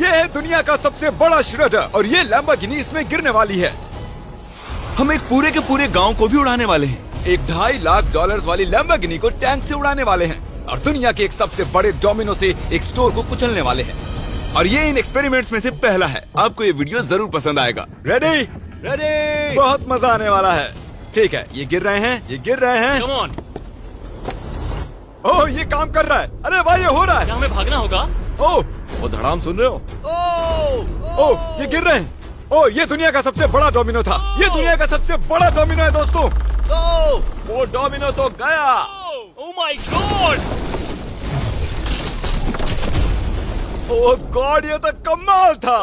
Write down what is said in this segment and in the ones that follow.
ये है दुनिया का सबसे बड़ा श्रेडर और ये लैम्बोर्गिनी इसमें गिरने वाली है। हम एक पूरे के पूरे गांव को भी उड़ाने वाले हैं। एक $2.5 वाली लैम्बोर्गिनी को टैंक से उड़ाने वाले हैं और दुनिया के एक सबसे बड़े डोमिनो से एक स्टोर को कुचलने वाले हैं। और ये इन एक्सपेरिमेंट्स में से पहला है। आपको ये वीडियो जरूर पसंद आएगा। रेडी? रेडी। बहुत मजा आने वाला है। ठीक है, ये गिर रहे हैं, ये गिर रहे हैं। Come on. ओह, ये काम कर रहा है। अरे वाह, ये हो रहा है। क्या हमें भागना होगा? ओह, वो धड़ाम सुन रहे हो? ओह, ये गिर रहे हैं। ओह, ये दुनिया का सबसे बड़ा डोमिनो था। ये दुनिया का सबसे बड़ा डोमिनो है दोस्तों। वो डोमिनो तो गया। Oh my God! Oh God, ये तो कमाल था।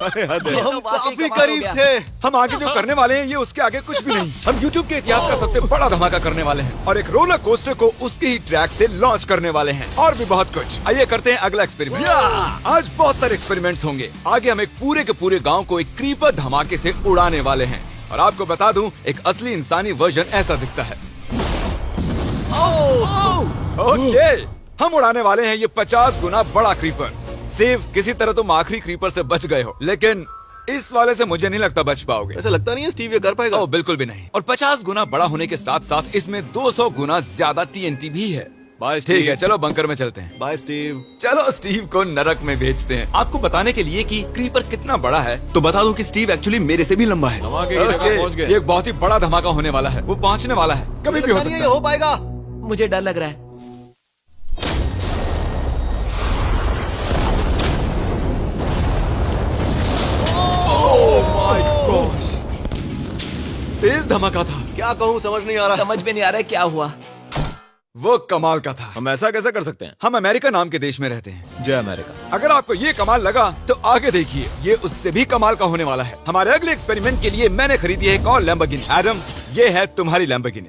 हम काफी करीब थे। हम आगे जो करने वाले हैं ये उसके आगे कुछ भी नहीं। हम YouTube के इतिहास का सबसे बड़ा धमाका करने वाले हैं और एक रोलर कोस्टर को उसके ही ट्रैक से लॉन्च करने वाले हैं और भी बहुत कुछ। आइए करते हैं अगला एक्सपेरिमेंट। आज बहुत सारे एक्सपेरिमेंट्स होंगे। आगे हम एक पूरे के पूरे गांव को एक क्रीपर धमाके से उड़ाने वाले हैं और आपको बता दूं, एक असली इंसानी वर्जन ऐसा दिखता है। ओके, हम उड़ाने वाले हैं ये 50 गुना बड़ा क्रीपर। सेव किसी तरह तुम आखिरी क्रीपर से बच गए हो, लेकिन इस वाले से मुझे नहीं लगता बच पाओगे। ऐसा लगता नहीं है स्टीव ये कर पाएगा। ओह बिल्कुल भी नहीं। और 50 गुना बड़ा होने के साथ साथ इसमें 200 गुना ज्यादा TNT भी है। बाय ठीक है, चलो बंकर में चलते हैं। Bye Steve. चलो स्टीव को नरक में भेजते हैं। आपको बताने के लिए कि क्रीपर कितना बड़ा है तो बता दूं कि स्टीव एक्चुअली मेरे से भी लंबा है। धमाके की जगह पहुंच गए। ये एक बहुत ही बड़ा धमाका होने वाला है। वो पहुंचने वाला है, कभी भी हो सकता है। हो पाएगा। मुझे डर लग रहा है। तेज धमाका था। क्या कहूँ समझ नहीं आ रहा। समझ में नहीं आ रहा है क्या हुआ। वो कमाल का था। हम ऐसा कैसे कर सकते हैं? हम अमेरिका नाम के देश में रहते हैं। जय अमेरिका। अगर आपको ये कमाल लगा तो आगे देखिए, ये उससे भी कमाल का होने वाला है। हमारे अगले एक्सपेरिमेंट के लिए मैंने खरीदी है एक और लैम्बोर्गिनी। एडम, ये है तुम्हारी लैम्बोर्गिनी।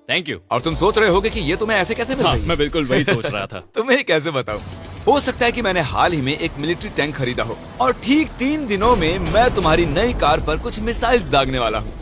Thank you. और तुम सोच रहे होगे कि ये तुम्हें ऐसे कैसे मिल हाँ, रही है? मैं बिल्कुल वही सोच रहा था। तुम्हें कैसे बताऊं? हो सकता है कि मैंने हाल ही में एक मिलिट्री टैंक खरीदा हो और ठीक 3 दिनों में मैं तुम्हारी नई कार पर कुछ मिसाइल्स दागने वाला हूँ।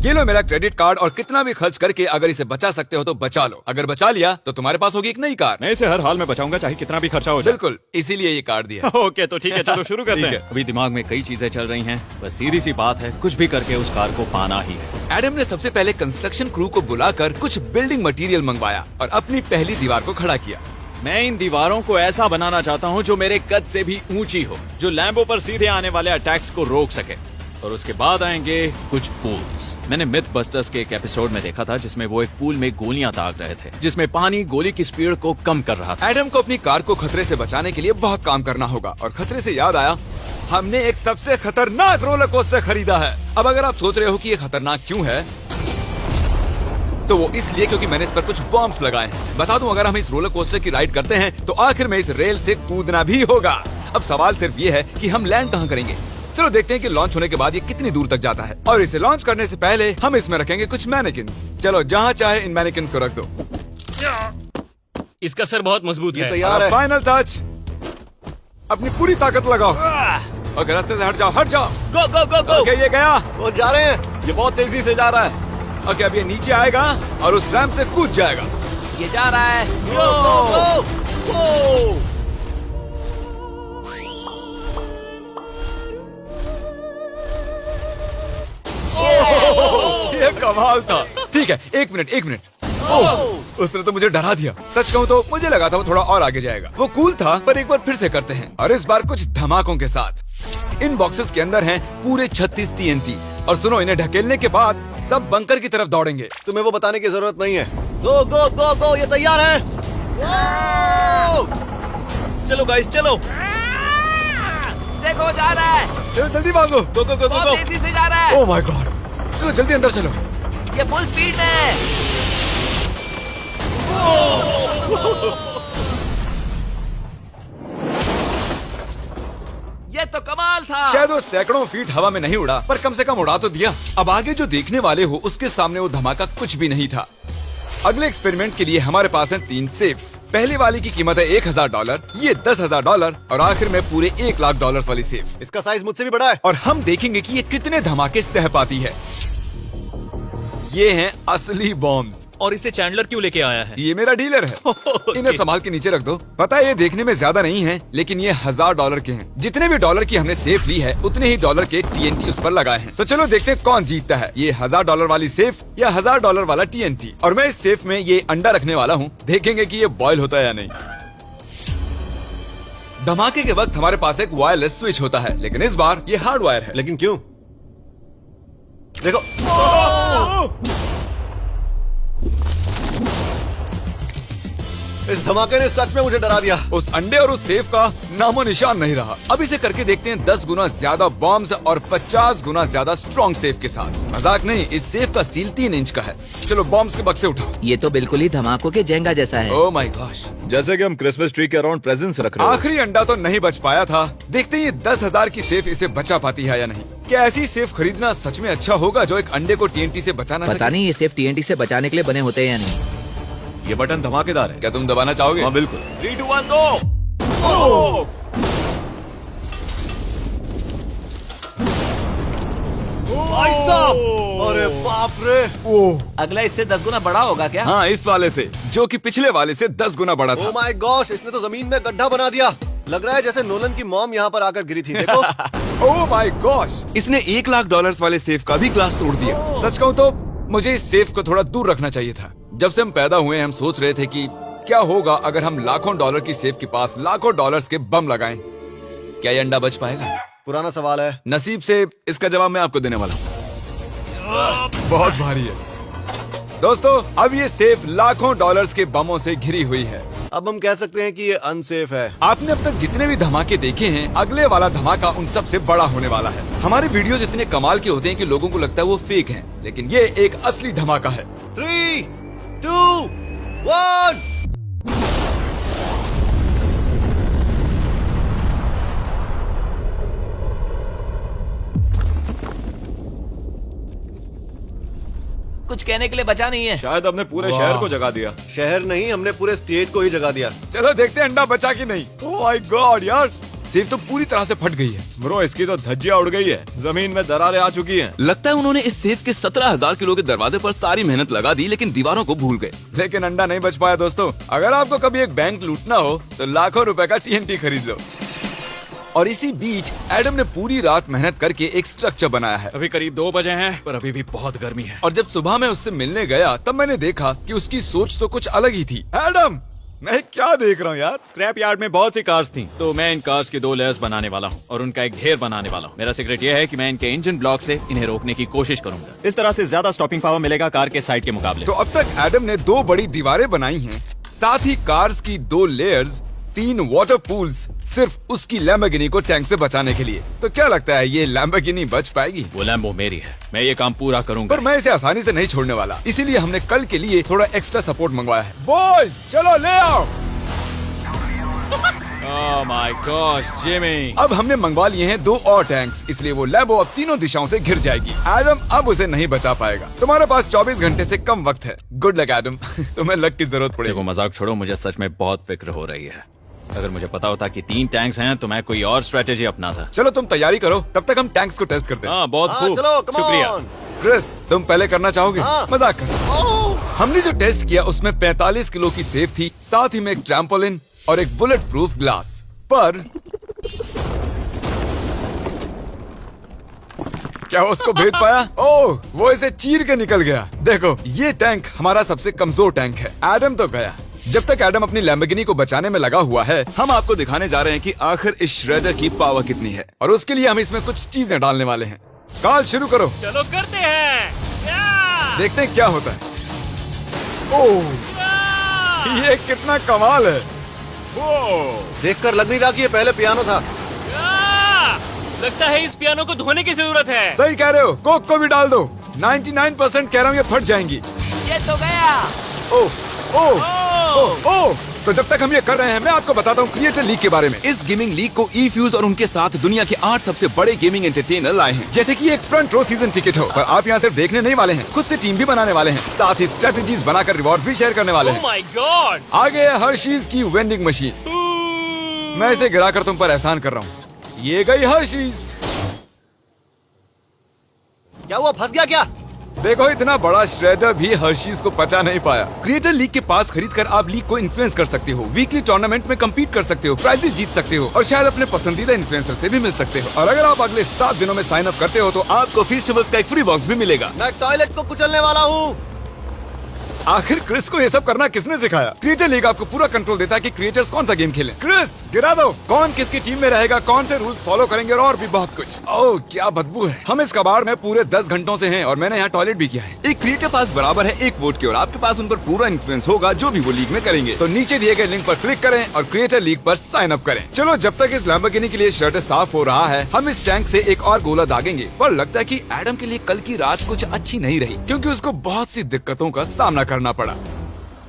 ये लो मेरा क्रेडिट कार्ड और कितना भी खर्च करके अगर इसे बचा सकते हो तो बचा लो। अगर बचा लिया तो तुम्हारे पास होगी एक नई कार। मैं इसे हर हाल में बचाऊंगा, चाहे कितना भी खर्चा हो जाए। बिल्कुल, इसीलिए ये कार्ड दिया। ओके, तो ठीक है, चलो शुरू करते ठीक हैं। है। अभी दिमाग में कई चीजें चल रही हैं, बस सीधी सी बात है, कुछ भी करके उस कार को पाना ही है। एडम ने सबसे पहले कंस्ट्रक्शन क्रू को बुलाकर कुछ बिल्डिंग मटेरियल मंगवाया और अपनी पहली दीवार को खड़ा किया। मैं इन दीवारों को ऐसा बनाना चाहता हूँ जो मेरे कद से भी ऊंची हो, जो लैम्बो पर सीधे आने वाले अटैक्स को रोक सके। और उसके बाद आएंगे कुछ पूल्स। मैंने मिथ बस्टर्स के एक एपिसोड में देखा था जिसमें वो एक पूल में गोलियां दाग रहे थे, जिसमें पानी गोली की स्पीड को कम कर रहा था। एडम को अपनी कार को खतरे से बचाने के लिए बहुत काम करना होगा और खतरे से याद आया, हमने एक सबसे खतरनाक रोलर कोस्टर खरीदा है। अब अगर आप सोच रहे हो कि ये खतरनाक क्यों है, तो वो इसलिए क्योंकि मैंने इस पर कुछ बॉम्ब्स लगाए हैं। बता दूं, अगर हम इस रोलर कोस्टर की राइड करते हैं तो आखिर में इस रेल से कूदना भी होगा। अब सवाल सिर्फ ये है कि हम लैंड कहाँ करेंगे। चलो देखते हैं कि लॉन्च होने के बाद ये कितनी दूर तक जाता है। और इसे लॉन्च करने से पहले हम इसमें रखेंगे कुछ मैनेकिन्स। चलो जहाँ चाहे इन मैनेकिन्स को रख दो। इसका सर बहुत मजबूत ये है। तैयार है। फाइनल टच, अपनी पूरी ताकत लगाओ। ओके, रास्ते से हट जाओ, हट जाओ। गो गो गो गो। ओके, ये गया। वो जा रहे हैं। ये बहुत तेजी से जा रहा है। ओके, अब ये नीचे आएगा और उस रैंप से कूद जाएगा। ये जा रहा है। ये कमाल था। ठीक है, एक मिनट। ओह, उसने तो मुझे डरा दिया। सच कहूँ तो मुझे लगा था वो थोड़ा और आगे जाएगा। वो कूल था, पर एक बार फिर से करते हैं और इस बार कुछ धमाकों के साथ। इन बॉक्सेस के अंदर हैं पूरे 36 TNT और सुनो, इन्हें ढकेलने के बाद सब बंकर की तरफ दौड़ेंगे। तुम्हें वो बताने की जरूरत नहीं है। गो गो गो गो, ये तैयार है। चलो गाइस, चलो। देखो जा रहा है। चलो जल्दी भागो। गो गो गो गो बहुत गो। तेजी से जा रहा है। ओह माय गॉड, चलो जल्दी अंदर चलो। ये फुल स्पीड में है। ये तो कमाल था। शायद वो सैकड़ों फीट हवा में नहीं उड़ा, पर कम से कम उड़ा तो दिया। अब आगे जो देखने वाले हो उसके सामने वो धमाका कुछ भी नहीं था। अगले एक्सपेरिमेंट के लिए हमारे पास हैं 3 सेफ्स। पहली वाली की कीमत है $1000, ये $10,000 और आखिर में पूरे $1,00,000 वाली सेफ। इसका साइज मुझसे भी बड़ा है। और हम देखेंगे कि ये कितने धमाके सह पाती है। ये हैं असली बॉम्ब्स। और इसे चैंडलर क्यों लेके आया है? ये मेरा डीलर है। इन्हें संभाल के नीचे रख दो। पता है ये देखने में ज्यादा नहीं है, लेकिन ये $1000 के हैं। जितने भी डॉलर की हमने सेफ ली है, उतने ही डॉलर के TNT उस पर लगाए हैं। तो चलो देखते हैं कौन जीतता है, ये $1000 वाली सेफ या $1000 वाला TNT। और मैं इस सेफ में ये अंडा रखने वाला हूँ, देखेंगे कि ये बॉयल होता है या नहीं। धमाके के वक्त हमारे पास एक वायरलेस स्विच होता है, लेकिन इस बार ये हार्ड वायर है। लेकिन क्यों? देखो, इस धमाके ने सच में मुझे डरा दिया। उस अंडे और उस सेफ का नामो निशान नहीं रहा। अब इसे करके देखते हैं 10 गुना ज्यादा बॉम्ब्स और 50 गुना ज्यादा स्ट्रॉन्ग सेफ के साथ। मजाक नहीं, इस सेफ का स्टील 3 इंच का है। चलो बॉम्ब्स के बक्से उठाओ। ये तो बिल्कुल ही धमाकों के जेंगा जैसा है। ओह माय गॉश, जैसे कि हम क्रिसमस ट्री के अराउंड प्रेजेंट्स रख रहे हैं। आखिरी अंडा तो नहीं बच पाया था। देखते हैं ये 10,000 की सेफ इसे बचा पाती है या नहीं। क्या ऐसी सेफ खरीदना सच में अच्छा होगा जो एक अंडे को TNT से बचा ना पता सके? नहीं ये सिर्फ TNT से बचाने के लिए बने होते हैं या नहीं। ये बटन धमाकेदार है। क्या तुम दबाना चाहोगे? हाँ बिल्कुल। 3, 2, 1 गो। भाई साहब, अरे बाप रे। अगला इससे 10 गुना बड़ा होगा क्या? हाँ, इस वाले से, जो कि पिछले वाले से 10 गुना बड़ा ओ था। माय गॉश, इसने तो जमीन में गड्ढा बना दिया। लग रहा है जैसे नोलन की मॉम यहाँ पर आकर गिरी थी। देखो। ओह माय गॉश, इसने $1 लाख वाले सेफ का भी ग्लास तोड़ दिया। सच कहूँ तो मुझे इस सेफ को थोड़ा दूर रखना चाहिए था। जब से हम पैदा हुए हम सोच रहे थे कि क्या होगा अगर हम लाखों डॉलर की सेफ के पास लाखों डॉलर्स के बम लगाएं। क्या ये अंडा बच पाएगा? पुराना सवाल है। नसीब से इसका जवाब मैं आपको देने वाला हूँ। बहुत भारी है दोस्तों। अब ये सेफ लाखों डॉलर्स के बमों से घिरी हुई है। अब हम कह सकते हैं कि ये अनसेफ है। आपने अब तक जितने भी धमाके देखे हैं, अगले वाला धमाका उन सब से बड़ा होने वाला है। हमारे वीडियोस इतने कमाल के होते हैं कि लोगों को लगता है वो फेक हैं, लेकिन ये एक असली धमाका है। 3, 2, 1। कुछ कहने के लिए बचा नहीं है। शायद हमने पूरे शहर को जगा दिया। शहर नहीं, हमने पूरे स्टेट को ही जगा दिया। चलो देखते हैं अंडा बचा कि नहीं। ओह माय गॉड यार, सेफ तो पूरी तरह से फट गई है। ब्रो, इसकी तो धज्जियां उड़ गई है। जमीन में दरारें आ चुकी हैं। लगता है उन्होंने इस सेफ के 17,000 किलो के दरवाजे पर सारी मेहनत लगा दी, लेकिन दीवारों को भूल गए। लेकिन अंडा नहीं बच पाया दोस्तों। अगर आपको कभी एक बैंक लूटना हो तो लाखों रुपए का TNT खरीद लो। और इसी बीच एडम ने पूरी रात मेहनत करके एक स्ट्रक्चर बनाया है। अभी करीब 2 बजे हैं, पर अभी भी बहुत गर्मी है। और जब सुबह मैं उससे मिलने गया तब मैंने देखा कि उसकी सोच तो कुछ अलग ही थी। एडम, मैं क्या देख रहा हूँ यार? स्क्रैप यार्ड में बहुत सी कार्स थी, तो मैं इन कार्स की 2 लेयर्स बनाने वाला हूँ और उनका एक ढेर बनाने वाला हूँ। मेरा सीक्रेट ये है कि मैं इनके इंजन ब्लॉक से इन्हें रोकने की कोशिश करूंगा। इस तरह से ज्यादा स्टॉपिंग पावर मिलेगा कार के साइड के मुकाबले। तो अब तक एडम ने 2 बड़ी दीवारें बनाई हैं, साथ ही कार्स की 2 लेयर्स, 3 वाटर पूल्स, सिर्फ उसकी लैम्बोर्गिनी को टैंक से बचाने के लिए। तो क्या लगता है ये लैम्बोर्गिनी बच पाएगी? वो लैम्बो मेरी है, मैं ये काम पूरा करूंगा। पर मैं इसे आसानी से नहीं छोड़ने वाला, इसीलिए हमने कल के लिए थोड़ा एक्स्ट्रा सपोर्ट मंगवाया है। बॉयज चलो ले आओ। Oh my God Jimmy. अब हमने मंगवा लिए हैं 2 और टैंक्स, इसलिए वो लैम्बो अब तीनों दिशाओं से घिर जाएगी। एडम अब उसे नहीं बचा पाएगा। तुम्हारे पास 24 घंटे से कम वक्त है। Good luck Adam. तुम्हें लक की जरूरत देखो पड़ेगी। मजाक छोड़ो, मुझे सच में बहुत फिक्र हो रही है। अगर मुझे पता होता कि 3 टैंक्स हैं तो मैं कोई और स्ट्रेटेजी अपनाता। चलो तुम तैयारी करो, तब तक हम टैंक्स को टेस्ट करते हैं। हाँ बहुत हाँ, खूब, चलो, come शुक्रिया। on। क्रिस, तुम पहले करना चाहोगे? हाँ। मजाक कर। हमने जो टेस्ट किया उसमें 45 किलो की सेफ थी, साथ ही में एक ट्रैम्पोलिन और एक बुलेट प्रूफ ग्लास। पर क्या वो उसको भेद पाया? ओह, वो इसे चीर के निकल गया। देखो, ये टैंक हमारा सबसे कमजोर टैंक है। एडम तो गया। जब तक एडम अपनी लैम्बोर्गिनी को बचाने में लगा हुआ है, हम आपको दिखाने जा रहे हैं कि आखिर इस श्रेडर की पावर कितनी है, और उसके लिए हम इसमें कुछ चीजें डालने वाले हैं। कार शुरू करो। चलो करते हैं। या! देखते हैं क्या होता है। ओह, ये कितना कमाल है। देखकर लग नहीं रहा कि ये पहले पियानो था। लगता है इस पियानो को धोने की जरूरत है। सही कह रहे हो, कोक को भी डाल दो। 99% कह रहा हूँ ये फट जाएंगी। ये तो गया। ओह ओह ओह ओह। तो जब तक हम ये कर रहे हैं, मैं आपको बताता हूँ क्रिएटर लीग के बारे में। इस गेमिंग लीग को E-Fuse और उनके साथ दुनिया के 8 सबसे बड़े गेमिंग एंटरटेनर लाए हैं। जैसे कि एक फ्रंट रो सीजन टिकट हो, पर आप यहाँ सिर्फ देखने नहीं वाले हैं, खुद से टीम भी बनाने वाले हैं, साथ ही स्ट्रेटेजीज बनाकर रिवॉर्ड भी शेयर करने वाले ओह हैं। My God. आगे है हर्शीज की वेंडिंग मशीन। मैं इसे गिराकर तुम पर एहसान कर रहा हूँ। ये गई हर्शीज। क्या हुआ, फंस गया क्या? देखो इतना बड़ा श्रेडर भी हर्शीज को पचा नहीं पाया। क्रिएटर लीग के पास खरीद कर आप लीग को इन्फ्लुएंस कर सकते हो, वीकली टूर्नामेंट में कम्पीट कर सकते हो, प्राइजेस जीत सकते हो और शायद अपने पसंदीदा इन्फ्लुएंसर से भी मिल सकते हो। और अगर आप अगले 7 दिनों में साइन अप करते हो तो आपको फेस्टिवल्स का एक फ्री बॉक्स भी मिलेगा। मैं टॉयलेट को कुचलने वाला हूँ। आखिर क्रिस को ये सब करना किसने सिखाया? क्रिएटर लीग आपको पूरा कंट्रोल देता है कि क्रिएटर्स कौन सा गेम खेलें। क्रिस गिरा दो, कौन किसकी टीम में रहेगा, कौन से रूल्स फॉलो करेंगे और भी बहुत कुछ। ओह क्या बदबू है। हम इस कबाड़ में पूरे 10 घंटों से हैं और मैंने यहाँ टॉयलेट भी किया है। एक क्रिएटर पास बराबर है एक वोट के और आपके पास उन पर पूरा इन्फ्लुएंस होगा जो भी वो लीग में करेंगे। तो नीचे दिए गए लिंक पर क्लिक करें और क्रिएटर लीग पर साइन अप करें। चलो जब तक इस लैम्बोर्गिनी के लिए शर्ट साफ हो रहा है, हम इस टैंक से एक और गोला दागेंगे। पर लगता है कि एडम के लिए कल की रात कुछ अच्छी नहीं रही क्योंकि उसको बहुत सी दिक्कतों का सामना करना पड़ा।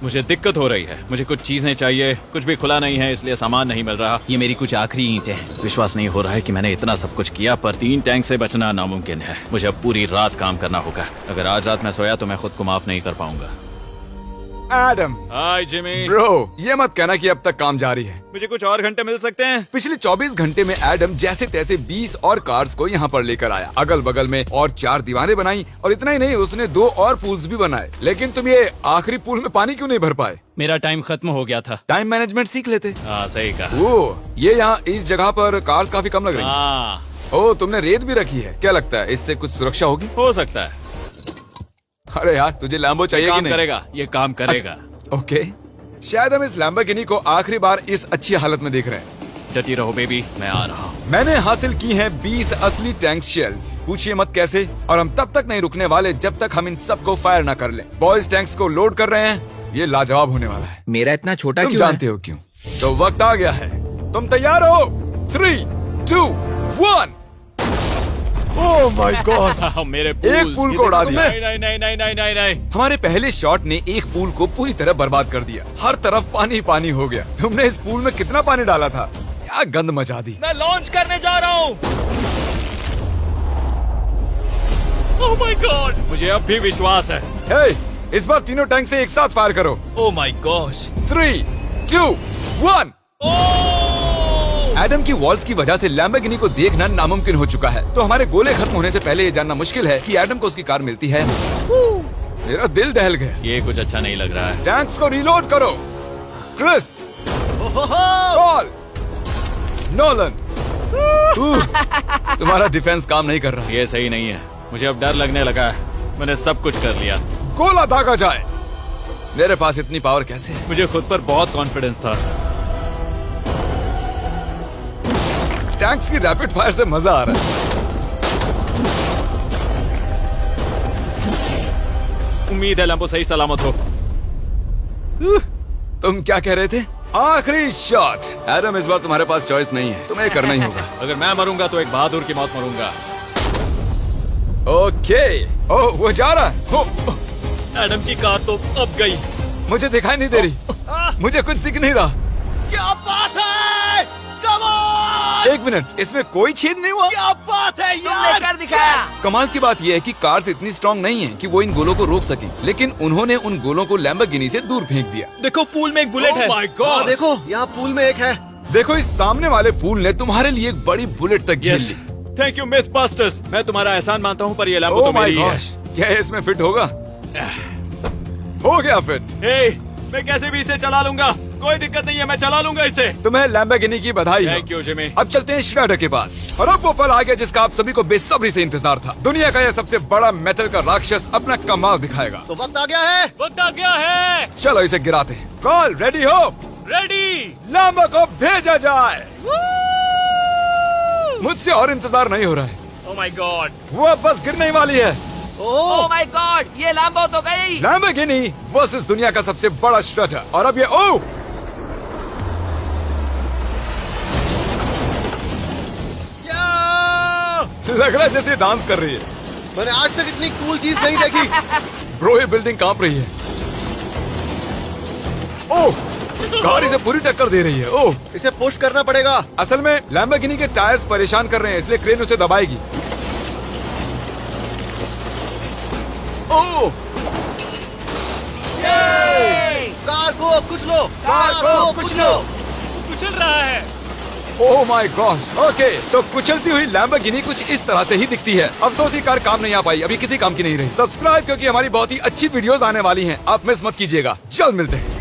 मुझे दिक्कत हो रही है, मुझे कुछ चीजें चाहिए, कुछ भी खुला नहीं है इसलिए सामान नहीं मिल रहा। ये मेरी कुछ आखिरी ईंटें हैं। विश्वास नहीं हो रहा है कि मैंने इतना सब कुछ किया पर 3 टैंक से बचना नामुमकिन है। मुझे अब पूरी रात काम करना होगा। अगर आज रात मैं सोया तो मैं खुद को माफ नहीं कर पाऊंगा। एडम हाय जिमी। ब्रो, ये मत कहना कि अब तक काम जारी है। मुझे कुछ और घंटे मिल सकते हैं? पिछले 24 घंटे में एडम जैसे तैसे 20 और कार्स को यहाँ पर लेकर आया, अगल बगल में और 4 दीवारें बनाई और इतना ही नहीं उसने 2 और पूल्स भी बनाए। लेकिन तुम ये आखिरी पूल में पानी क्यों नहीं भर पाए? मेरा टाइम खत्म हो गया था। टाइम मैनेजमेंट सीख लेते। हाँ सही कहा। ओ, ये यहाँ इस जगह पर कार्स काफी कम लग रही हैं। हाँ ओ, तुमने रेत भी रखी है। क्या लगता है इससे कुछ सुरक्षा होगी? हो सकता है। अरे यार तुझे लैम्बो चाहिए कि काम नहीं? करेगा, ये काम करेगा। ओके, शायद हम इस लैम्बोर्गिनी को आखिरी बार इस अच्छी हालत में देख रहे हैं। डटी रहो बेबी, मैं आ रहा हूँ। मैंने हासिल की हैं 20 असली टैंक शेल्स। पूछिए मत कैसे, और हम तब तक नहीं रुकने वाले जब तक हम इन सब को फायर न कर लें। बॉयज टैंक्स को लोड कर रहे हैं, ये लाजवाब होने वाला है। मेरा इतना छोटा तुम क्यों जानते हो क्यों? तो वक्त आ गया है। तुम तैयार हो? 3, 2, 1। ओह माय गॉड, मेरे एक पूल को उड़ा दिया। नहीं नहीं नहीं नहीं नहीं नहीं। हमारे पहले शॉट ने एक पूल को पूरी तरह बर्बाद कर दिया। हर तरफ पानी पानी हो गया। तुमने इस पूल में कितना पानी डाला था? क्या गंद मचा दी। मैं लॉन्च करने जा रहा हूँ। ओह माय गॉड, मुझे अब भी विश्वास है। हे, इस बार तीनों टैंक से एक साथ फायर करो। Oh my gosh. 3, 2, 1। एडम की वॉल्स की वजह से लैम्बोर्गिनी को देखना नामुमकिन हो चुका है। तो हमारे गोले खत्म होने से पहले ये जानना मुश्किल है कि एडम को उसकी कार मिलती है। मेरा दिल दहल गया। ये कुछ अच्छा नहीं लग रहा है। टैंक्स को रीलोड करो। Chris, Paul, Nolan. तुम्हारा डिफेंस काम नहीं कर रहा। ये सही नहीं है। मुझे अब डर लगने लगा है। मैंने सब कुछ कर लिया। गोला दागा जाए। मेरे पास इतनी पावर कैसे है? मुझे खुद पर बहुत कॉन्फिडेंस था। टैंक्स की रैपिड फायर से मजा आ रहा है। उम्मीद है लैम्बो सही सलामत हो। तुम क्या कह रहे थे? आखिरी शॉट। एडम, इस बार तुम्हारे पास चॉइस नहीं है, तुम्हें करना ही होगा। अगर मैं मरूंगा तो एक बहादुर की मौत मरूंगा। ओके। ओह, वो जा रहा है। एडम की कार तो अब गई। मुझे दिखाई नहीं दे रही। मुझे कुछ दिख नहीं रहा। क्या बात है? Come on! एक मिनट, इसमें कोई छेद नहीं हुआ? क्या बात है यार? कर दिखाया। कमाल की बात यह है कि कार्स इतनी स्ट्रांग नहीं है कि वो इन गोलों को रोक सके, लेकिन उन्होंने उन गोलों को लैम्बोर्गिनी से दूर फेंक दिया। देखो पूल में एक बुलेट है। माय हाँ, गॉड। देखो यहाँ पूल में एक है। देखो इस सामने वाले पूल ने तुम्हारे लिए एक बड़ी बुलेट तक झेल ली। Thank you myth busters. मैं तुम्हारा एहसान मानता हूँ पर ये लैम्बो ओह तो माय मेरी है। गॉश, क्या इसमें फिट होगा? हो गया फिट। हे, मैं कैसे भी इसे चला लूंगा। कोई दिक्कत नहीं है, मैं चला लूंगा इसे। तुम्हें लैम्बोर्गिनी की बधाई हो। Thank you Jimmy. अब चलते हैं श्रेडर के पास। और अब वो पल आ गया जिसका आप सभी को बेसब्री से इंतजार था। दुनिया का यह सबसे बड़ा मेटल का राक्षस अपना कमाल दिखाएगा। तो वक्त आ गया है। वक्त आ गया है। चलो इसे गिराते हैं। कॉल रेडी हो? रेडी। लैम्बो को भेजा जाए। मुझसे और इंतजार नहीं हो रहा है। Oh my God. वो अब बस गिरने ही वाली है। ओह, माय गॉड, ये लैम्बो तो गई। लैम्बोर्गिनी वर्सेस दुनिया का सबसे बड़ा श्रेडर। और अब ये ओ लग रहा है जैसे डांस कर रही है। मैंने आज तक इतनी कूल चीज नहीं देखी। ब्रो, ये बिल्डिंग कांप रही है। ओह, कार इसे पूरी टक्कर दे रही है। ओह, इसे पुश करना पड़ेगा। असल में लैम्बोर्गिनी के टायर्स परेशान कर रहे हैं, इसलिए क्रेन उसे दबाएगी। ओह, कार को कुचलो। कार को कुचलो। कुचल रहा है। Oh my God. ओके, तो कुचलती हुई लैम्बोर्गिनी कुछ इस तरह से ही दिखती है। अफसोस ये कार काम नहीं आ पाई, अभी किसी काम की नहीं रही। सब्सक्राइब क्योंकि हमारी बहुत ही अच्छी वीडियोस आने वाली हैं, आप मिस मत कीजिएगा। जल्द मिलते हैं।